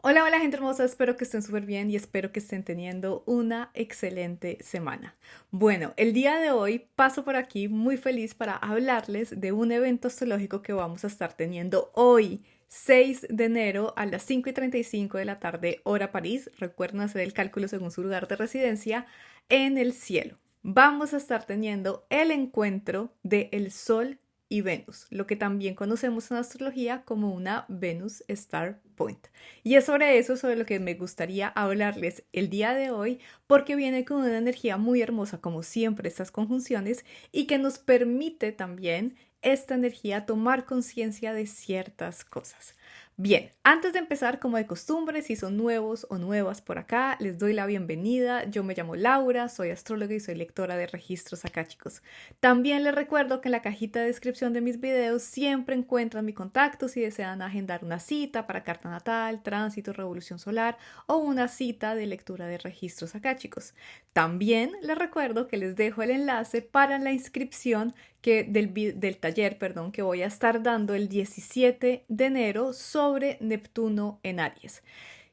Hola, hola gente hermosa, espero que estén súper bien y espero que estén teniendo una excelente semana. Bueno, el día de hoy paso por aquí muy feliz para hablarles de un evento astrológico que vamos a estar teniendo hoy, 6 de enero a las 5:35 de la tarde, hora París. Recuerden hacer el cálculo según su lugar de residencia en el cielo. Vamos a estar teniendo el encuentro de el Sol y Venus, lo que también conocemos en astrología como una Venus Star Point. Y es sobre eso, sobre lo que me gustaría hablarles el día de hoy, porque viene con una energía muy hermosa, como siempre, estas conjunciones, y que nos permite también esta energía tomar conciencia de ciertas cosas. Bien, antes de empezar, como de costumbre, si son nuevos o nuevas por acá, les doy la bienvenida. Yo me llamo Laura, soy astróloga y soy lectora de registros akáshicos. También les recuerdo que en la cajita de descripción de mis videos siempre encuentran mi contacto si desean agendar una cita para carta natal, tránsito, revolución solar o una cita de lectura de registros akáshicos. También les recuerdo que les dejo el enlace para la inscripción del taller, perdón, que voy a estar dando el 17 de enero sobre Neptuno en Aries.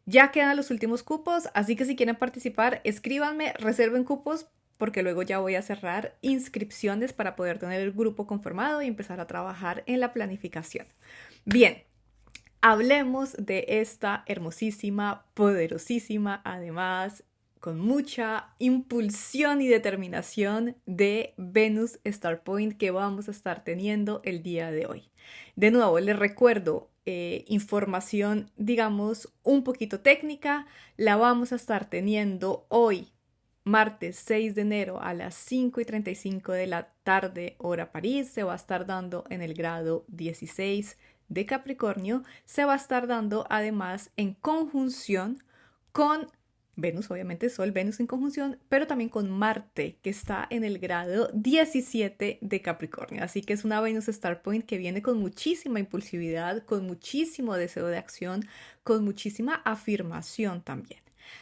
Ya quedan los últimos cupos, así que si quieren participar, escríbanme, reserven cupos porque luego ya voy a cerrar inscripciones para poder tener el grupo conformado y empezar a trabajar en la planificación. Bien, hablemos de esta hermosísima, poderosísima, además con mucha impulsión y determinación de Venus Star Point que vamos a estar teniendo el día de hoy. De nuevo, les recuerdo información, digamos, un poquito técnica. La vamos a estar teniendo hoy, martes 6 de enero a las 5:35 de la tarde, hora París. Se va a estar dando en el grado 16 de Capricornio. Se va a estar dando además en conjunción con Venus, obviamente Sol, Venus en conjunción, pero también con Marte, que está en el grado 17 de Capricornio. Así que es una Venus Star Point que viene con muchísima impulsividad, con muchísimo deseo de acción, con muchísima afirmación también.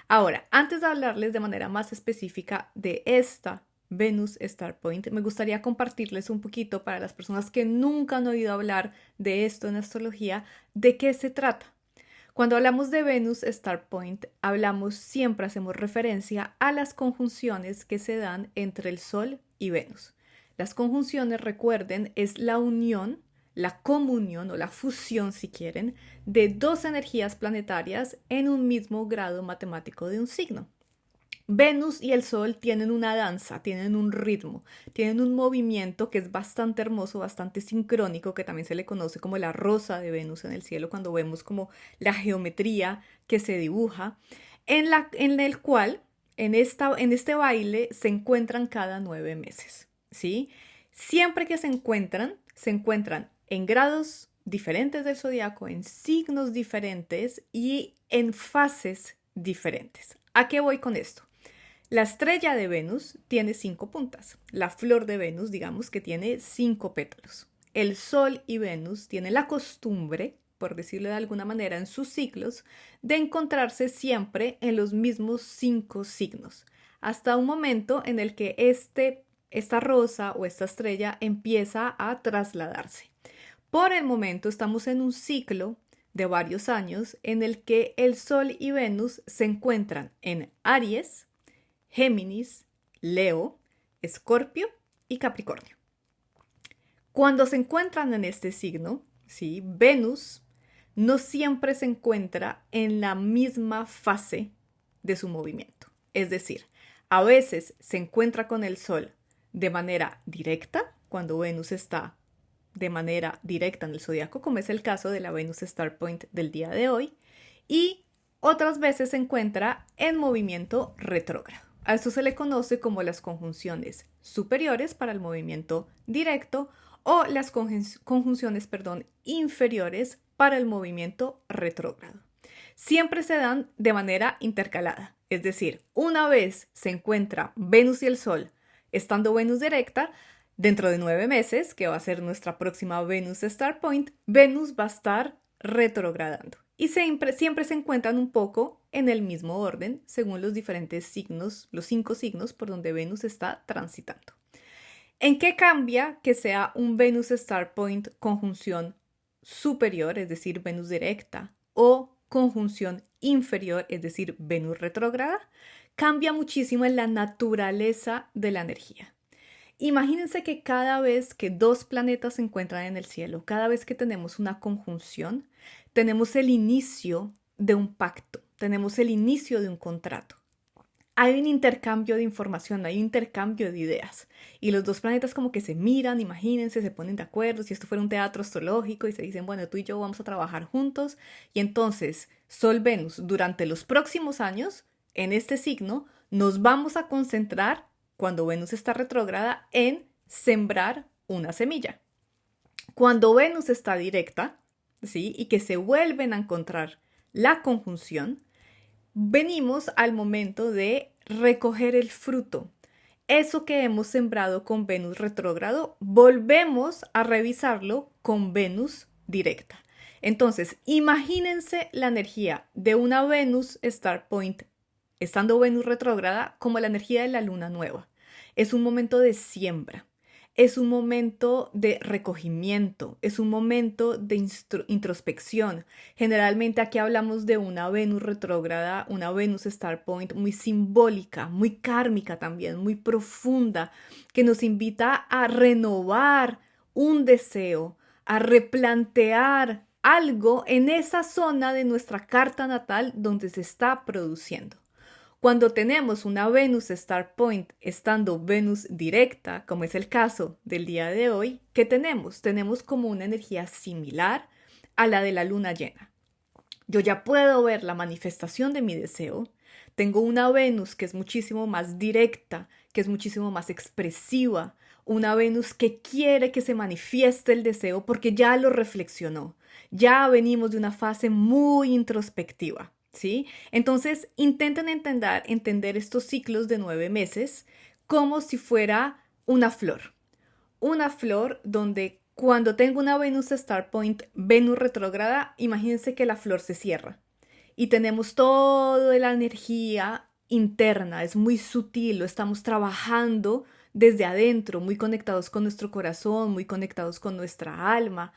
Ahora, antes de hablarles de manera más específica de esta Venus Star Point, me gustaría compartirles un poquito para las personas que nunca han oído hablar de esto en astrología, de qué se trata. Cuando hablamos de Venus Star Point, siempre hacemos referencia a las conjunciones que se dan entre el Sol y Venus. Las conjunciones, recuerden, es la unión, la comunión o la fusión, si quieren, de dos energías planetarias en un mismo grado matemático de un signo. Venus y el Sol tienen una danza, tienen un ritmo, tienen un movimiento que es bastante hermoso, bastante sincrónico, que también se le conoce como la rosa de Venus en el cielo, cuando vemos como la geometría que se dibuja, en el cual, en este baile, se encuentran cada 9 meses, ¿sí? Siempre que se encuentran en grados diferentes del zodiaco, en signos diferentes y en fases diferentes. ¿A qué voy con esto? La estrella de Venus tiene 5 puntas. La flor de Venus, digamos que tiene 5 pétalos. El Sol y Venus tienen la costumbre, por decirlo de alguna manera, en sus ciclos, de encontrarse siempre en los mismos 5 signos, hasta un momento en el que esta rosa o esta estrella empieza a trasladarse. Por el momento estamos en un ciclo de varios años en el que el Sol y Venus se encuentran en Aries, Géminis, Leo, Escorpio y Capricornio. Cuando se encuentran en este signo, ¿sí? Venus no siempre se encuentra en la misma fase de su movimiento. Es decir, a veces se encuentra con el Sol de manera directa, cuando Venus está de manera directa en el zodiaco, como es el caso de la Venus Star Point del día de hoy, y otras veces se encuentra en movimiento retrógrado. A esto se le conoce como las conjunciones superiores para el movimiento directo o las conjunciones, inferiores para el movimiento retrógrado. Siempre se dan de manera intercalada, es decir, una vez se encuentra Venus y el Sol, estando Venus directa, dentro de 9 meses, que va a ser nuestra próxima Venus Star Point, Venus va a estar retrogradando. Y siempre se encuentran un poco en el mismo orden, según los diferentes signos, los 5 signos por donde Venus está transitando. ¿En qué cambia que sea un Venus Star Point conjunción superior, es decir, Venus directa, o conjunción inferior, es decir, Venus retrógrada, cambia muchísimo en la naturaleza de la energía. Imagínense que cada vez que dos planetas se encuentran en el cielo, cada vez que tenemos una conjunción, tenemos el inicio de un pacto, tenemos el inicio de un contrato. Hay un intercambio de información, hay un intercambio de ideas. Y los dos planetas como que se miran, imagínense, se ponen de acuerdo. Si esto fuera un teatro astrológico y se dicen, bueno, tú y yo vamos a trabajar juntos. Y entonces, Sol-Venus, durante los próximos años, en este signo, nos vamos a concentrar, cuando Venus está retrógrada, en sembrar una semilla. Cuando Venus está directa, ¿sí? Y que se vuelven a encontrar la conjunción, venimos al momento de recoger el fruto. Eso que hemos sembrado con Venus retrógrado, volvemos a revisarlo con Venus directa. Entonces, imagínense la energía de una Venus Star Point, estando Venus retrógrada, como la energía de la luna nueva. Es un momento de siembra. Es un momento de recogimiento, es un momento de introspección. Generalmente aquí hablamos de una Venus retrógrada, una Venus Star Point muy simbólica, muy kármica también, muy profunda, que nos invita a renovar un deseo, a replantear algo en esa zona de nuestra carta natal donde se está produciendo. Cuando tenemos una Venus Star Point estando Venus directa, como es el caso del día de hoy, ¿qué tenemos? Tenemos como una energía similar a la de la luna llena. Yo ya puedo ver la manifestación de mi deseo. Tengo una Venus que es muchísimo más directa, que es muchísimo más expresiva. Una Venus que quiere que se manifieste el deseo porque ya lo reflexionó. Ya venimos de una fase muy introspectiva. ¿Sí? Entonces, intenten entender estos ciclos de 9 meses como si fuera una flor. Una flor donde cuando tengo una Venus Star Point, Venus retrógrada, imagínense que la flor se cierra y tenemos toda la energía interna, es muy sutil, lo estamos trabajando desde adentro, muy conectados con nuestro corazón, muy conectados con nuestra alma.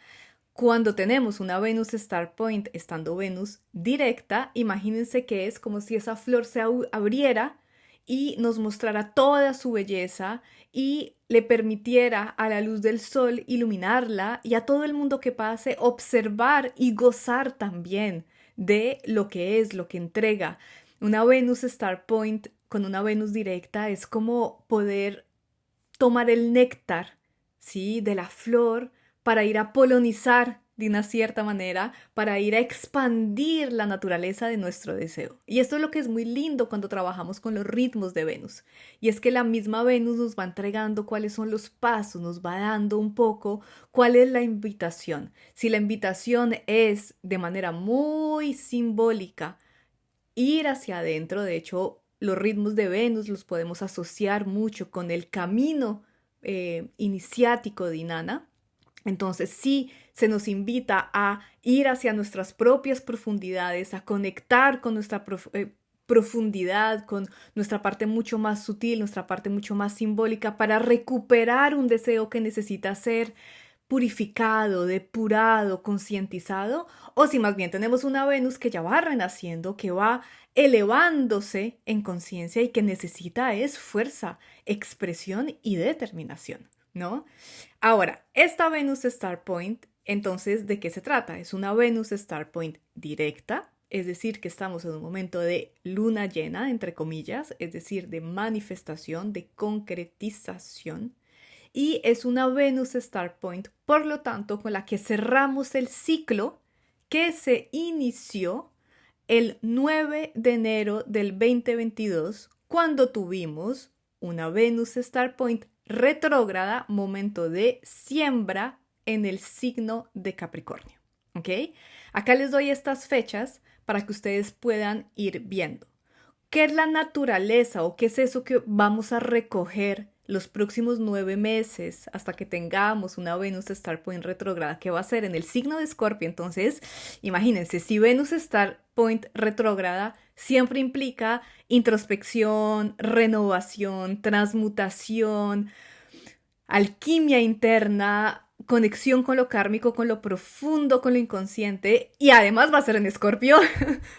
Cuando tenemos una Venus Star Point estando Venus directa, imagínense que es como si esa flor se abriera y nos mostrara toda su belleza y le permitiera a la luz del sol iluminarla y a todo el mundo que pase observar y gozar también de lo que es, lo que entrega. Una Venus Star Point con una Venus directa es como poder tomar el néctar, ¿sí? De la flor para ir a polinizar de una cierta manera, para ir a expandir la naturaleza de nuestro deseo. Y esto es lo que es muy lindo cuando trabajamos con los ritmos de Venus. Y es que la misma Venus nos va entregando cuáles son los pasos, nos va dando un poco cuál es la invitación. Si la invitación es de manera muy simbólica ir hacia adentro, de hecho, los ritmos de Venus los podemos asociar mucho con el camino iniciático de Inanna. Entonces sí, se nos invita a ir hacia nuestras propias profundidades, a conectar con nuestra profundidad, con nuestra parte mucho más sutil, nuestra parte mucho más simbólica, para recuperar un deseo que necesita ser purificado, depurado, concientizado, o si más bien tenemos una Venus que ya va renaciendo, que va elevándose en conciencia y que necesita es fuerza, expresión y determinación, ¿no? Ahora, esta Venus Star Point, entonces, ¿de qué se trata? Es una Venus Star Point directa, es decir, que estamos en un momento de luna llena, entre comillas, es decir, de manifestación, de concretización. Y es una Venus Star Point, por lo tanto, con la que cerramos el ciclo que se inició el 9 de enero del 2022, cuando tuvimos una Venus Star Point retrógrada, momento de siembra en el signo de Capricornio. ¿Ok? Acá les doy estas fechas para que ustedes puedan ir viendo. ¿Qué es la naturaleza o qué es eso que vamos a recoger los próximos 9 meses hasta que tengamos una Venus Star Point retrógrada, que va a ser en el signo de Escorpio? Entonces, imagínense, si Venus Star Point retrógrada siempre implica introspección, renovación, transmutación, alquimia interna, conexión con lo kármico, con lo profundo, con lo inconsciente, y además va a ser en Escorpio.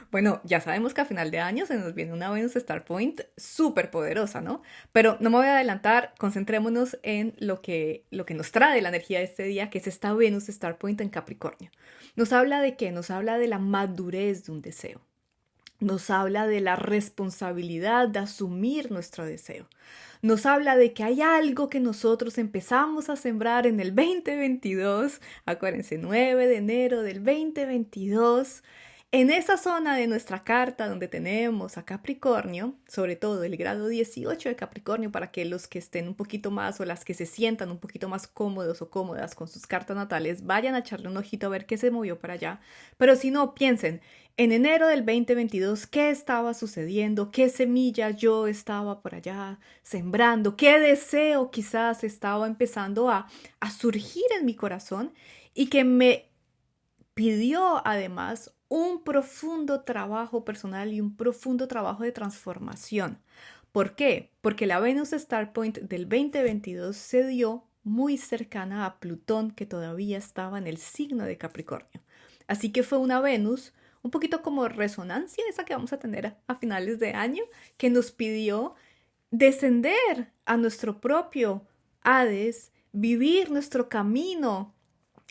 Bueno, ya sabemos que a final de año se nos viene una Venus Star Point súper poderosa, ¿no? Pero no me voy a adelantar, concentrémonos en lo que nos trae la energía de este día, que es esta Venus Star Point en Capricornio. ¿Nos habla de qué? Nos habla de la madurez de un deseo. Nos habla de la responsabilidad de asumir nuestro deseo. Nos habla de que hay algo que nosotros empezamos a sembrar en el 2022, acuérdense, 9 de enero del 2022, en esa zona de nuestra carta donde tenemos a Capricornio, sobre todo el grado 18 de Capricornio, para que los que estén un poquito más o las que se sientan un poquito más cómodos o cómodas con sus cartas natales, vayan a echarle un ojito a ver qué se movió para allá. Pero si no, piensen, en enero del 2022, ¿qué estaba sucediendo? ¿Qué semilla yo estaba por allá sembrando? ¿Qué deseo quizás estaba empezando a surgir en mi corazón y que me pidió además un profundo trabajo personal y un profundo trabajo de transformación? ¿Por qué? Porque la Venus Star Point del 2022 se dio muy cercana a Plutón, que todavía estaba en el signo de Capricornio. Así que fue una Venus un poquito como resonancia, esa que vamos a tener a finales de año, que nos pidió descender a nuestro propio Hades, vivir nuestro camino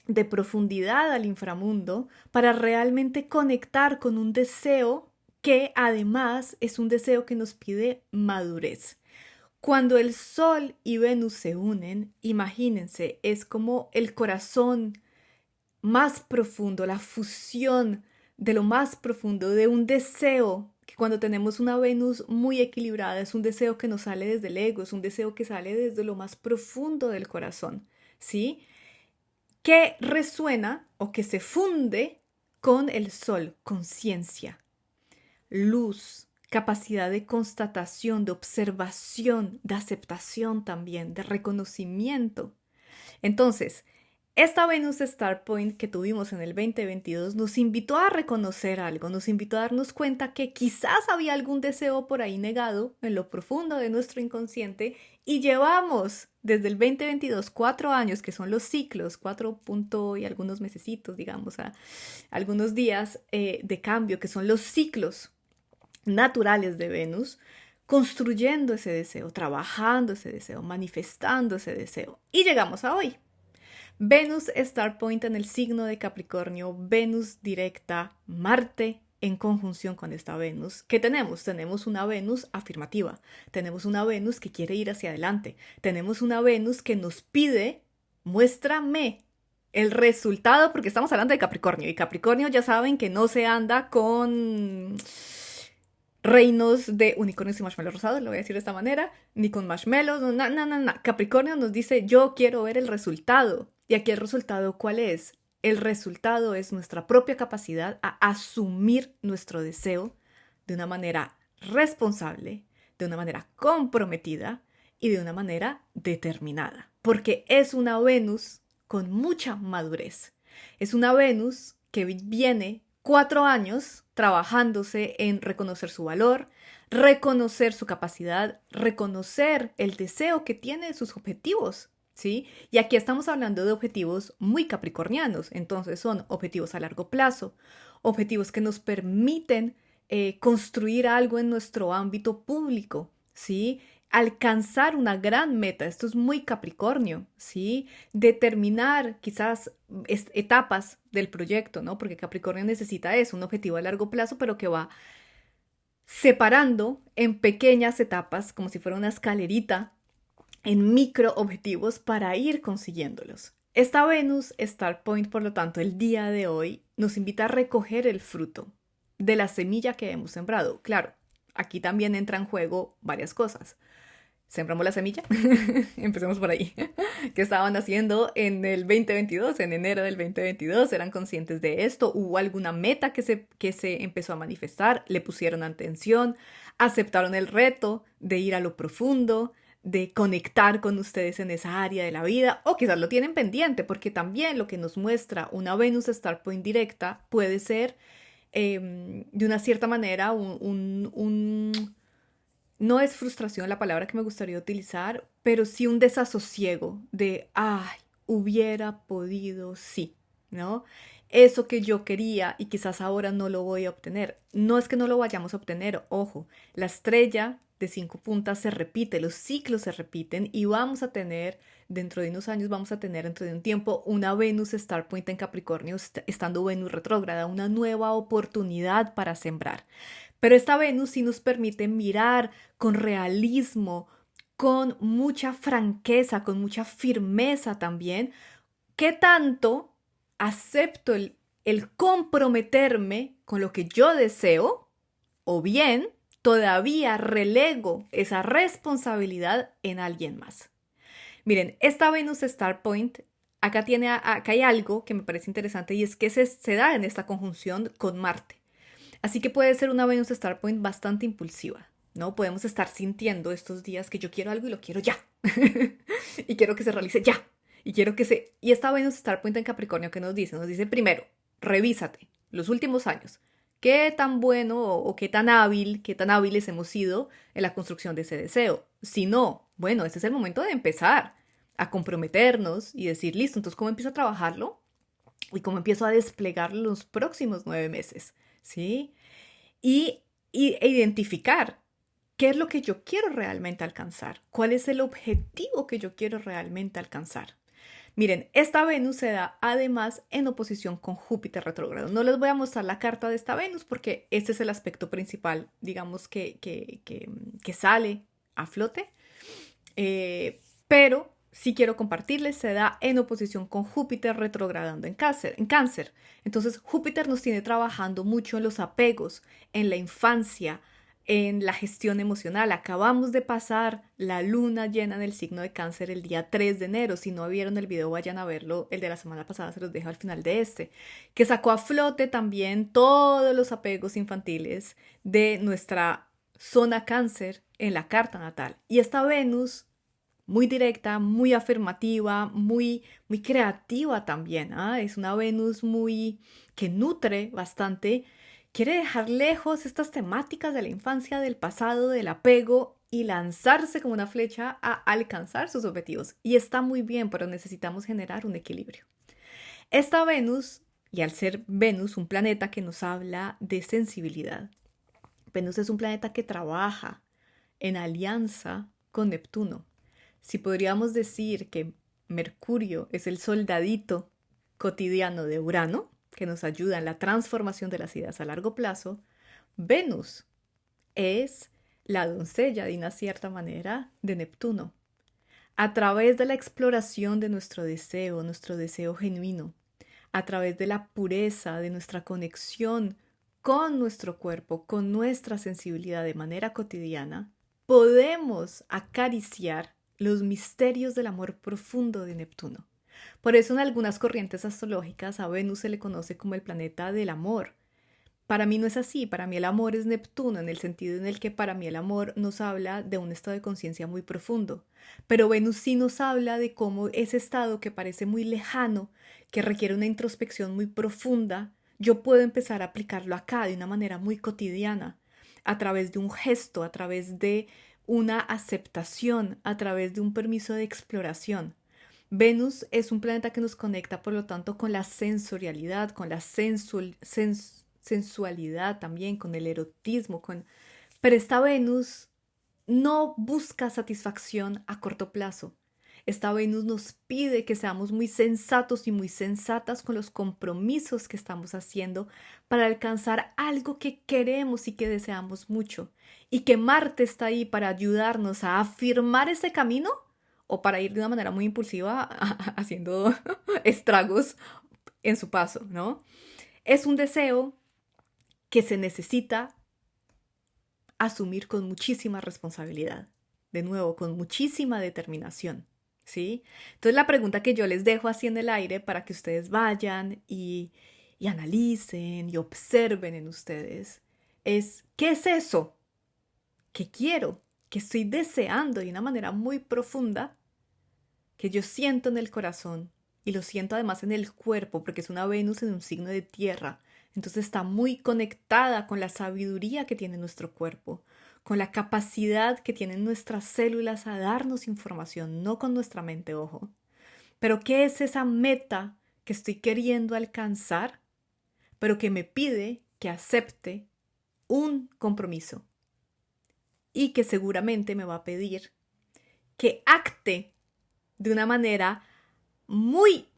de profundidad al inframundo para realmente conectar con un deseo que además es un deseo que nos pide madurez. Cuando el Sol y Venus se unen, imagínense, es como el corazón más profundo, la fusión de lo más profundo de un deseo que cuando tenemos una Venus muy equilibrada es un deseo que nos sale desde el ego, es un deseo que sale desde lo más profundo del corazón, ¿sí? Que resuena o que se funde con el sol, conciencia, luz, capacidad de constatación, de observación, de aceptación también, de reconocimiento. Entonces, esta Venus Star Point que tuvimos en el 2022 nos invitó a reconocer algo, nos invitó a darnos cuenta que quizás había algún deseo por ahí negado en lo profundo de nuestro inconsciente y llevamos desde el 2022 4 años, que son los ciclos, 4 punto y algunos mesecitos, digamos, algunos días de cambio, que son los ciclos naturales de Venus, construyendo ese deseo, trabajando ese deseo, manifestando ese deseo. Y llegamos a hoy. Venus Star Point en el signo de Capricornio, Venus directa, Marte en conjunción con esta Venus. ¿Qué tenemos? Tenemos una Venus afirmativa, tenemos una Venus que quiere ir hacia adelante, tenemos una Venus que nos pide, muéstrame el resultado, porque estamos hablando de Capricornio, y Capricornio ya saben que no se anda con reinos de unicornios y marshmallows rosados, lo voy a decir de esta manera, ni con marshmallows, no. Capricornio nos dice, yo quiero ver el resultado. ¿Y aquí el resultado cuál es? El resultado es nuestra propia capacidad a asumir nuestro deseo de una manera responsable, de una manera comprometida y de una manera determinada. Porque es una Venus con mucha madurez. Es una Venus que viene 4 años trabajándose en reconocer su valor, reconocer su capacidad, reconocer el deseo que tiene de sus objetivos, ¿sí? Y aquí estamos hablando de objetivos muy capricornianos, entonces son objetivos a largo plazo, objetivos que nos permiten construir algo en nuestro ámbito público, ¿sí? Alcanzar una gran meta, esto es muy Capricornio, ¿sí? Determinar quizás etapas del proyecto, ¿no? Porque Capricornio necesita eso, un objetivo a largo plazo, pero que va separando en pequeñas etapas, como si fuera una escalerita, en micro objetivos para ir consiguiéndolos. Esta Venus Star Point, por lo tanto, el día de hoy nos invita a recoger el fruto de la semilla que hemos sembrado. Claro, aquí también entra en juego varias cosas. Sembramos la semilla, empecemos por ahí. ¿Qué estaban haciendo en el 2022, en enero del 2022? ¿Eran conscientes de esto? ¿Hubo alguna meta que se empezó a manifestar? ¿Le pusieron atención? ¿Aceptaron el reto de ir a lo profundo? ¿De conectar con ustedes en esa área de la vida? O quizás lo tienen pendiente, porque también lo que nos muestra una Venus Star Point directa puede ser, de una cierta manera, no es frustración la palabra que me gustaría utilizar, pero sí un desasosiego de, ay, hubiera podido, sí, ¿no? Eso que yo quería y quizás ahora no lo voy a obtener. No es que no lo vayamos a obtener, ojo, la estrella de 5 puntas se repite, los ciclos se repiten y vamos a tener, dentro de unos años, vamos a tener dentro de un tiempo una Venus Star Point en Capricornio, estando Venus retrógrada, una nueva oportunidad para sembrar. Pero esta Venus sí nos permite mirar con realismo, con mucha franqueza, con mucha firmeza también, qué tanto acepto el comprometerme con lo que yo deseo o bien todavía relego esa responsabilidad en alguien más. Miren, esta Venus Star Point, acá hay algo que me parece interesante y es que se da en esta conjunción con Marte. Así que puede ser una Venus Star Point bastante impulsiva, ¿no? Podemos estar sintiendo estos días que yo quiero algo y lo quiero ya. Y quiero que se realice ya. Y esta Venus Star Point en Capricornio, ¿qué nos dice? Nos dice primero, revísate los últimos años. ¿Qué tan bueno o qué tan hábiles hemos sido en la construcción de ese deseo? Si no, bueno, este es el momento de empezar a comprometernos y decir, listo, entonces, ¿cómo empiezo a trabajarlo? Y cómo empiezo a desplegar los próximos 9 meses, ¿sí? E identificar qué es lo que yo quiero realmente alcanzar, cuál es el objetivo que yo quiero realmente alcanzar. Miren, esta Venus se da además en oposición con Júpiter retrógrado. No les voy a mostrar la carta de esta Venus porque este es el aspecto principal, digamos, que sale a flote. Pero sí quiero compartirles, se da en oposición con Júpiter retrogradando en cáncer. Entonces Júpiter nos tiene trabajando mucho en los apegos, en la infancia, en la gestión emocional. Acabamos de pasar la luna llena en el signo de Cáncer el día 3 de enero. Si no vieron el video, vayan a verlo. El de la semana pasada se los dejo al final de este. Que sacó a flote también todos los apegos infantiles de nuestra zona Cáncer en la carta natal. Y esta Venus muy directa, muy afirmativa, muy creativa también. Es una Venus muy que nutre bastante. Quiere dejar lejos estas temáticas de la infancia, del pasado, del apego y lanzarse como una flecha a alcanzar sus objetivos. Y está muy bien, pero necesitamos generar un equilibrio. Esta Venus, y al ser Venus un planeta que nos habla de sensibilidad, Venus es un planeta que trabaja en alianza con Neptuno. Si podríamos decir que Mercurio es el soldadito cotidiano de Urano, que nos ayuda en la transformación de las ideas a largo plazo, Venus es la doncella de una cierta manera de Neptuno. A través de la exploración de nuestro deseo genuino, a través de la pureza de nuestra conexión con nuestro cuerpo, con nuestra sensibilidad de manera cotidiana, podemos acariciar los misterios del amor profundo de Neptuno. Por eso en algunas corrientes astrológicas a Venus se le conoce como el planeta del amor. Para mí no es así, para mí el amor es Neptuno en el sentido en el que para mí el amor nos habla de un estado de conciencia muy profundo, pero Venus sí nos habla de cómo ese estado que parece muy lejano, que requiere una introspección muy profunda, yo puedo empezar a aplicarlo acá de una manera muy cotidiana, a través de un gesto, a través de una aceptación, a través de un permiso de exploración. Venus es un planeta que nos conecta, por lo tanto, con la sensorialidad, con la sensualidad también, con el erotismo, pero esta Venus no busca satisfacción a corto plazo. Esta Venus nos pide que seamos muy sensatos y muy sensatas con los compromisos que estamos haciendo para alcanzar algo que queremos y que deseamos mucho. Y que Marte está ahí para ayudarnos a afirmar ese camino o para ir de una manera muy impulsiva haciendo estragos en su paso, ¿no? Es un deseo que se necesita asumir con muchísima responsabilidad, de nuevo, con muchísima determinación, ¿sí? Entonces la pregunta que yo les dejo así en el aire para que ustedes vayan y analicen y observen en ustedes es, ¿qué es eso que quiero, que estoy deseando de una manera muy profunda, que yo siento en el corazón y lo siento además en el cuerpo, porque es una Venus en un signo de tierra? Entonces está muy conectada con la sabiduría que tiene nuestro cuerpo, con la capacidad que tienen nuestras células a darnos información, no con nuestra mente, ojo. Pero ¿qué es esa meta que estoy queriendo alcanzar, pero que me pide que acepte un compromiso y que seguramente me va a pedir que acte de una manera muy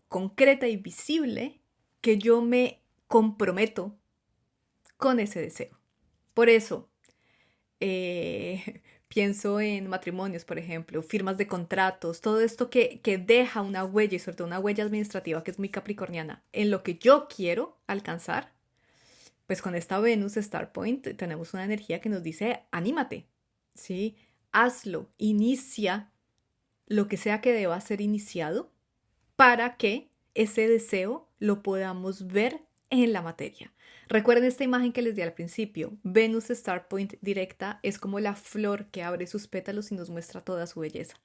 concreta y visible que yo me comprometo con ese deseo? Por eso, pienso en matrimonios, por ejemplo, firmas de contratos, todo esto que deja una huella y sobre todo una huella administrativa que es muy capricorniana en lo que yo quiero alcanzar. Pues con esta Venus Star Point tenemos una energía que nos dice, anímate, ¿sí? Hazlo, inicia lo que sea que deba ser iniciado para que ese deseo lo podamos ver en la materia. Recuerden esta imagen que les di al principio. Venus Star Point directa es como la flor que abre sus pétalos y nos muestra toda su belleza.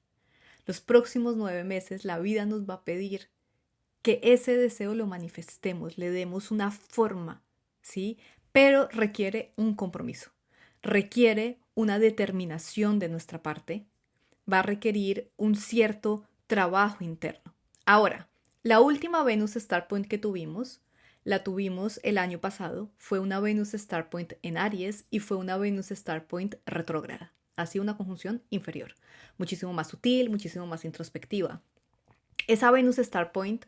Los próximos 9 meses la vida nos va a pedir que ese deseo lo manifestemos, le demos una forma, ¿sí? Pero requiere un compromiso, requiere una determinación de nuestra parte, va a requerir un cierto trabajo interno. Ahora, la última Venus Star Point que tuvimos, la tuvimos el año pasado, fue una Venus Star Point en Aries y fue una Venus Star Point retrógrada. Ha sido una conjunción inferior, muchísimo más sutil, muchísimo más introspectiva. Esa Venus Star Point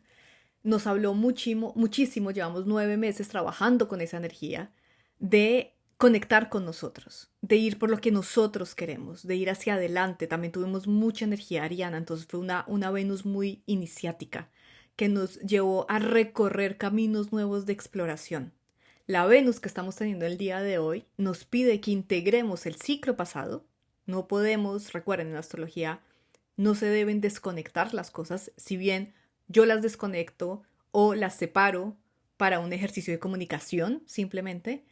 nos habló muchísimo, muchísimo, llevamos 9 meses trabajando con esa energía de conectar con nosotros, de ir por lo que nosotros queremos, de ir hacia adelante. También tuvimos mucha energía ariana, entonces fue una Venus muy iniciática que nos llevó a recorrer caminos nuevos de exploración. La Venus que estamos teniendo el día de hoy nos pide que integremos el ciclo pasado. No podemos, recuerden, en la astrología no se deben desconectar las cosas, si bien yo las desconecto o las separo para un ejercicio de comunicación simplemente.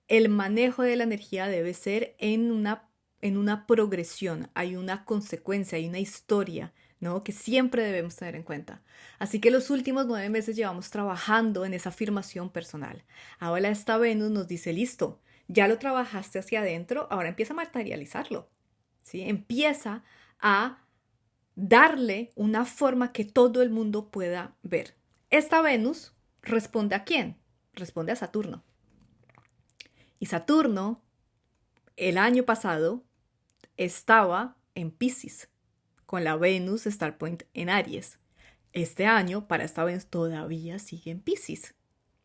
El manejo de la energía debe ser en una progresión, hay una consecuencia, hay una historia, ¿no? Que siempre debemos tener en cuenta. Así que los últimos 9 meses llevamos trabajando en esa afirmación personal. Ahora esta Venus nos dice, listo, ya lo trabajaste hacia adentro, ahora empieza a materializarlo, ¿sí? Empieza a darle una forma que todo el mundo pueda ver. Esta Venus responde ¿a quién? Responde a Saturno. Y Saturno, el año pasado, estaba en Piscis, con la Venus Star Point en Aries. Este año, para esta Venus, todavía sigue en Piscis.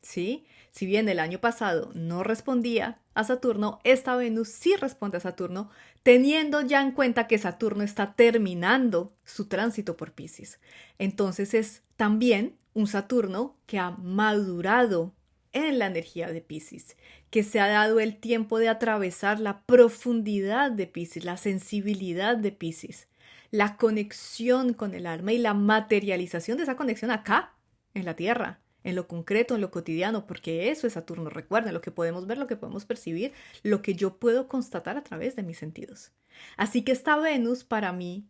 ¿Sí? Si bien el año pasado no respondía a Saturno, esta Venus sí responde a Saturno, teniendo ya en cuenta que Saturno está terminando su tránsito por Piscis. Entonces es también un Saturno que ha madurado en la energía de Piscis, que se ha dado el tiempo de atravesar la profundidad de Piscis, la sensibilidad de Piscis, la conexión con el alma y la materialización de esa conexión acá, en la Tierra, en lo concreto, en lo cotidiano, porque eso es Saturno. Recuerden, lo que podemos ver, lo que podemos percibir, lo que yo puedo constatar a través de mis sentidos. Así que esta Venus para mí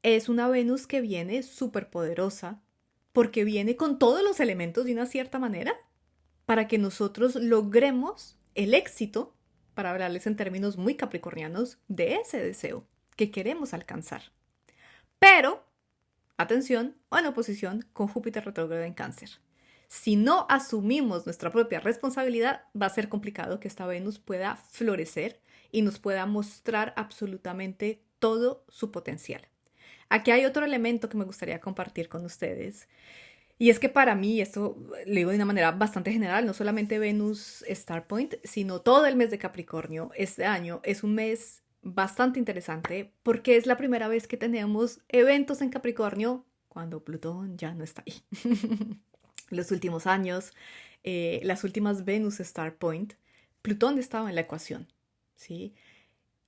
es una Venus que viene súper poderosa, porque viene con todos los elementos de una cierta manera, para que nosotros logremos el éxito, para hablarles en términos muy capricornianos, de ese deseo que queremos alcanzar. Pero, atención, en oposición con Júpiter retrógrado en Cáncer. Si no asumimos nuestra propia responsabilidad, va a ser complicado que esta Venus pueda florecer y nos pueda mostrar absolutamente todo su potencial. Aquí hay otro elemento que me gustaría compartir con ustedes. Y es que para mí, esto le digo de una manera bastante general, no solamente Venus Star Point, sino todo el mes de Capricornio este año es un mes bastante interesante porque es la primera vez que tenemos eventos en Capricornio cuando Plutón ya no está ahí. Los últimos años, las últimas Venus Star Point, Plutón estaba en la ecuación, ¿sí?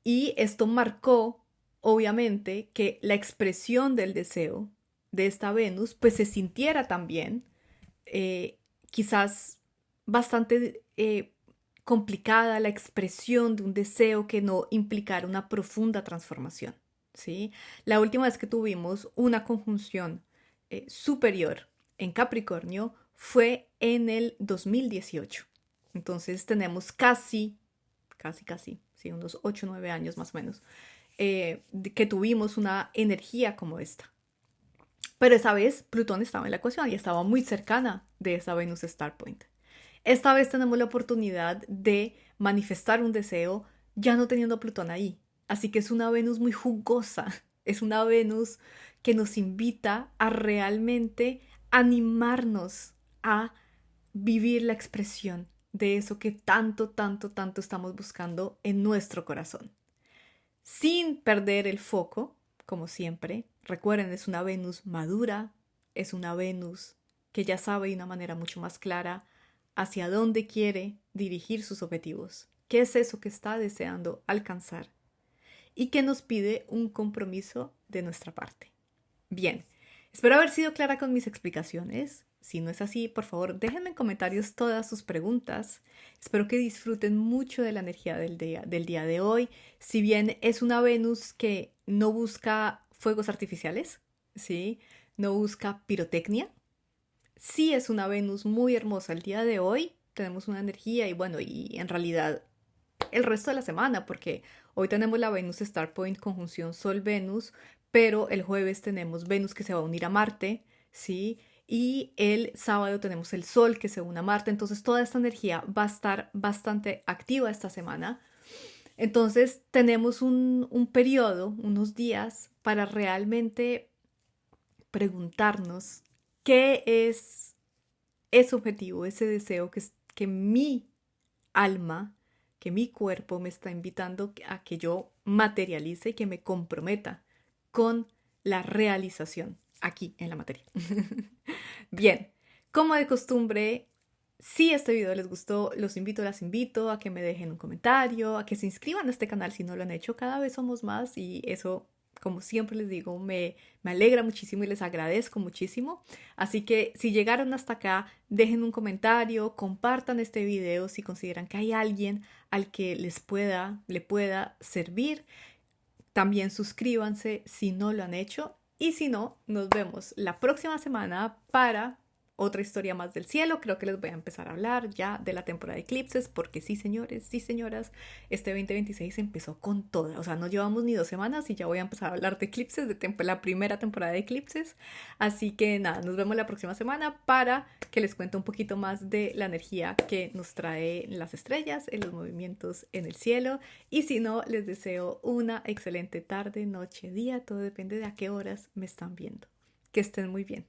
Y esto marcó, obviamente, que la expresión del deseo de esta Venus, pues se sintiera también quizás bastante complicada la expresión de un deseo que no implicara una profunda transformación, ¿sí? La última vez que tuvimos una conjunción superior en Capricornio fue en el 2018. Entonces tenemos casi, sí, unos 8 o 9 años más o menos, que tuvimos una energía como esta. Pero esa vez Plutón estaba en la ecuación y estaba muy cercana de esa Venus Star Point. Esta vez tenemos la oportunidad de manifestar un deseo ya no teniendo a Plutón ahí. Así que es una Venus muy jugosa, es una Venus que nos invita a realmente animarnos a vivir la expresión de eso que tanto, tanto, tanto estamos buscando en nuestro corazón. Sin perder el foco, como siempre. Recuerden, es una Venus madura, es una Venus que ya sabe de una manera mucho más clara hacia dónde quiere dirigir sus objetivos, qué es eso que está deseando alcanzar y que nos pide un compromiso de nuestra parte. Bien, espero haber sido clara con mis explicaciones. Si no es así, por favor, déjenme en comentarios todas sus preguntas. Espero que disfruten mucho de la energía del día de hoy. Si bien es una Venus que no busca fuegos artificiales, ¿sí? No busca pirotecnia. Sí es una Venus muy hermosa el día de hoy. Tenemos una energía y bueno, y en realidad el resto de la semana, porque hoy tenemos la Venus Star Point conjunción Sol-Venus, pero el jueves tenemos Venus que se va a unir a Marte, ¿sí? Y el sábado tenemos el Sol que se une a Marte, entonces toda esta energía va a estar bastante activa esta semana. Entonces tenemos un periodo, unos días, para realmente preguntarnos qué es ese objetivo, ese deseo que mi alma, que mi cuerpo me está invitando a que yo materialice y que me comprometa con la realización aquí en la materia. Bien, como de costumbre, si este video les gustó, las invito a que me dejen un comentario, a que se inscriban a este canal si no lo han hecho. Cada vez somos más y eso, como siempre les digo, me alegra muchísimo y les agradezco muchísimo. Así que si llegaron hasta acá, dejen un comentario, compartan este video si consideran que hay alguien al que le pueda servir. También suscríbanse si no lo han hecho y si no, nos vemos la próxima semana para otra historia más del cielo. Creo que les voy a empezar a hablar ya de la temporada de eclipses porque sí, señores, sí, señoras, este 2026 empezó con toda. O sea, no llevamos ni 2 semanas y ya voy a empezar a hablar de eclipses, de la primera temporada de eclipses. Así que nada, nos vemos la próxima semana para que les cuente un poquito más de la energía que nos trae las estrellas, en los movimientos en el cielo. Y si no, les deseo una excelente tarde, noche, día, todo depende de a qué horas me están viendo. Que estén muy bien.